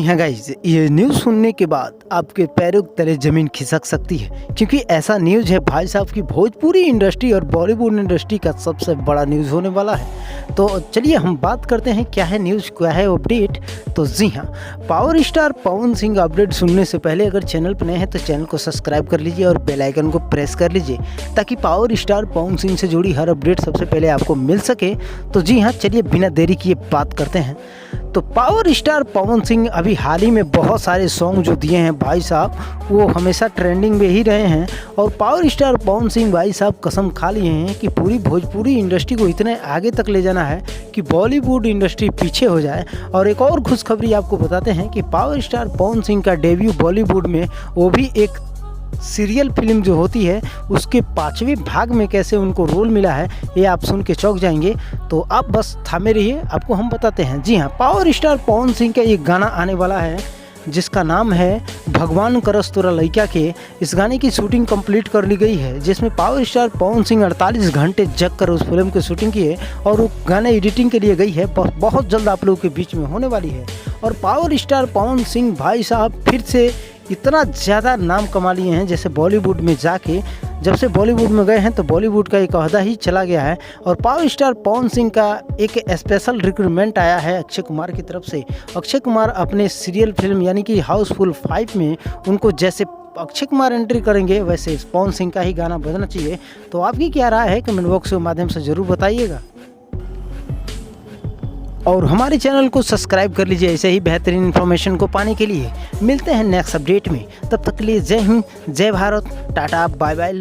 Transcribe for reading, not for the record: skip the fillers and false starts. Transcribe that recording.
हाँ गाइज, ये न्यूज़ सुनने के बाद आपके पैरों के तले ज़मीन खिसक सकती है, क्योंकि ऐसा न्यूज़ है भाई साहब की भोजपुरी इंडस्ट्री और बॉलीवुड इंडस्ट्री का सबसे बड़ा न्यूज़ होने वाला है। तो चलिए हम बात करते हैं क्या है न्यूज़, क्या है अपडेट। तो जी हाँ, power star Pawan Singh update सुनने से पहले अगर चैनल पर नए हैं तो चैनल को सब्सक्राइब कर लीजिए और बेल आइकन को प्रेस कर लीजिए ताकि पावर स्टार पवन सिंह से जुड़ी हर अपडेट सबसे पहले आपको मिल सके। तो जी हाँ, चलिए बिना देरी किए बात करते हैं। तो पावर स्टार पवन सिंह अभी हाल ही में बहुत सारे सॉन्ग जो दिए हैं भाई साहब, वो हमेशा ट्रेंडिंग में ही रहे हैं। और पावर स्टार पवन सिंह भाई साहब कसम खा लिए हैं कि पूरी भोजपुरी इंडस्ट्री को इतने आगे तक ले जाना है कि बॉलीवुड इंडस्ट्री पीछे हो जाए। और एक और खुशखबरी आपको बताते हैं कि पावर स्टार पवन सिंह का डेब्यू बॉलीवुड में, वो भी एक सीरियल फिल्म जो होती है उसके 5वें भाग में कैसे उनको रोल मिला है, ये आप सुन के चौंक जाएंगे। तो आप बस थामे रहिए, आपको हम बताते हैं। जी हाँ, पावर स्टार पवन सिंह का एक गाना आने वाला है जिसका नाम है भगवान करस तोरा लइका के। इस गाने की शूटिंग कंप्लीट कर ली गई है, जिसमें पावर स्टार पवन सिंह 48 घंटे जग कर उस फिल्म की शूटिंग की है और वो गाने एडिटिंग के लिए गई है। बहुत जल्द आप लोगों के बीच में होने वाली है। और पावर स्टार पवन सिंह भाई साहब फिर से इतना ज़्यादा नाम कमा लिए हैं, जैसे बॉलीवुड में जाके जब से बॉलीवुड में गए हैं तो बॉलीवुड का एक ओहदा ही चला गया है। और पावर स्टार पवन सिंह का एक स्पेशल रिक्रूटमेंट आया है अक्षय कुमार की तरफ से। अक्षय कुमार अपने सीरियल फिल्म यानी कि हाउसफुल 5 में उनको जैसे अक्षय कुमार एंट्री करेंगे वैसे पवन सिंह का ही गाना बजना चाहिए। तो आपकी क्या राय है कमेंट बॉक्स के माध्यम से ज़रूर बताइएगा। और हमारे चैनल को सब्सक्राइब कर लीजिए ऐसे ही बेहतरीन इन्फॉर्मेशन को पाने के लिए। मिलते हैं नेक्स्ट अपडेट में, तब तक के लिए जय हिंद, जय भारत, टाटा, बाय बाय।